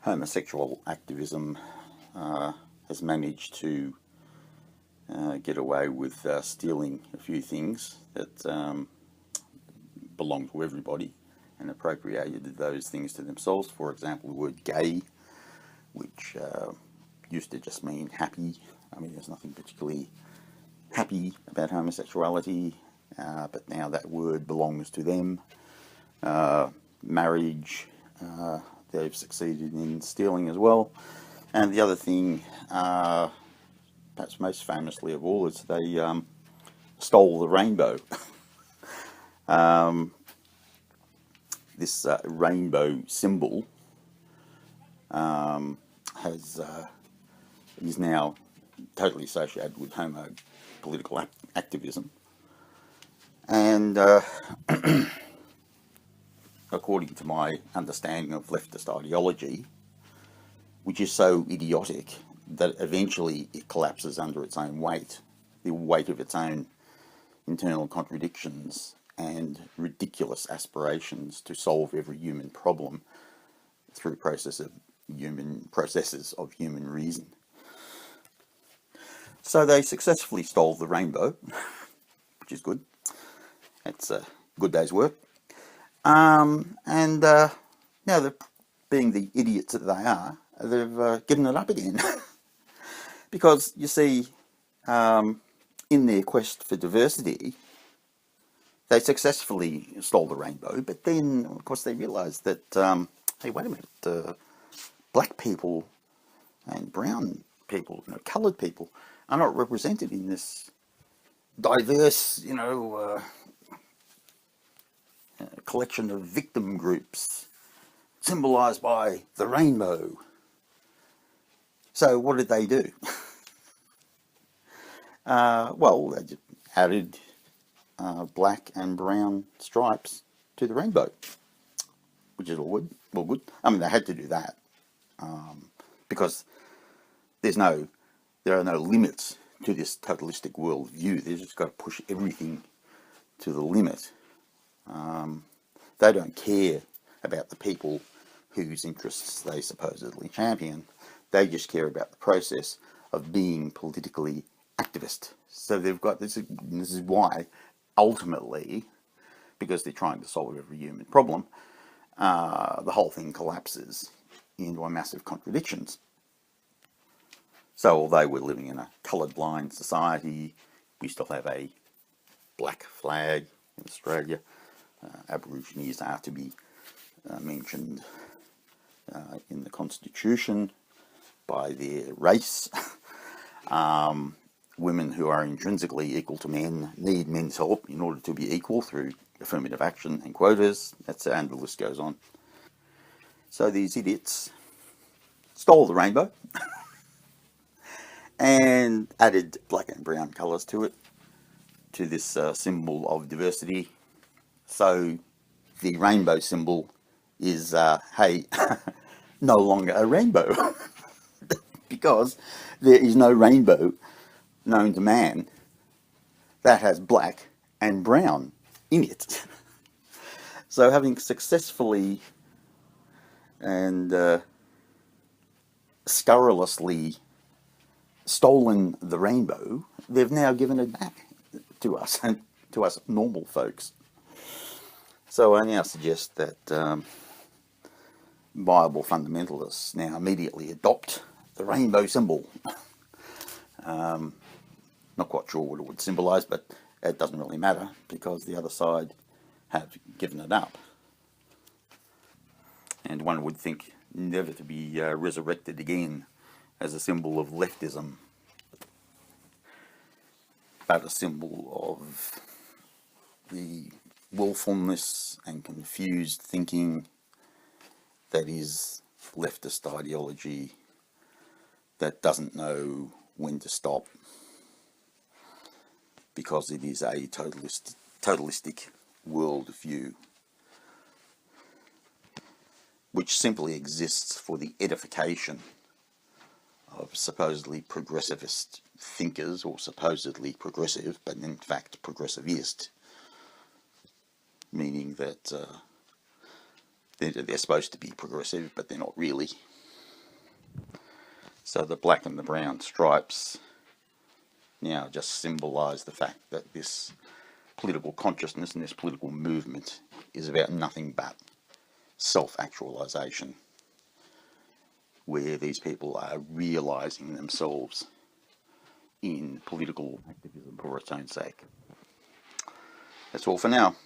homosexual activism has managed to get away with stealing a few things that belong to everybody and appropriated those things to themselves. For example, the word gay, which used to just mean happy. I mean, there's nothing particularly happy about homosexuality, but now that word belongs to them. Marriage, they've succeeded in stealing as well. And the other thing, perhaps most famously of all, is they stole the rainbow. This rainbow symbol is now totally associated with political activism. And according to my understanding of leftist ideology, which is so idiotic that eventually it collapses under its own weight, the weight of its own internal contradictions and ridiculous aspirations to solve every human problem through processes of human reason. So they successfully stole the rainbow, which is good. It's a good day's work. And now they're, being the idiots that they are, they've given it up again. Because, you see, in their quest for diversity, they successfully stole the rainbow, but then, of course, they realised that, hey, wait a minute, black people and brown people, coloured people, are not represented in this diverse, collection of victim groups symbolised by the rainbow. So what did they do? Well, they just added black and brown stripes to the rainbow, which is all good. I mean, they had to do that because there are no limits to this totalistic worldview. They've just got to push everything to the limit. They don't care about the people whose interests they supposedly champion. They just care about the process of being politically activist. So they've got this is why ultimately, because they're trying to solve every human problem, the whole thing collapses into a massive contradictions. So although we're living in a colourblind society, we still have a black flag in Australia. Aborigines are to be mentioned in the Constitution by their race. Women who are intrinsically equal to men need men's help in order to be equal through affirmative action and quotas. And the list goes on. So these idiots stole the rainbow and added black and brown colours to it, to this symbol of diversity. So the rainbow symbol is, hey, no longer a rainbow. Because there is no rainbow known to man that has black and brown in it. So having successfully and scurrilously stolen the rainbow, they've now given it back to us, and to us normal folks. So I now suggest that viable fundamentalists now immediately adopt the rainbow symbol. Not quite sure what it would symbolise, but it doesn't really matter because the other side have given it up. And one would think never to be resurrected again as a symbol of leftism, but a symbol of the willfulness and confused thinking that is leftist ideology that doesn't know when to stop because it is a totalistic worldview which simply exists for the edification of supposedly progressivist thinkers, or supposedly progressive, but in fact progressivist, meaning that they're supposed to be progressive, but they're not really. So the black and the brown stripes now just symbolise the fact that this political consciousness and this political movement is about nothing but self-actualisation, where these people are realising themselves in political activism for its own sake. That's all for now.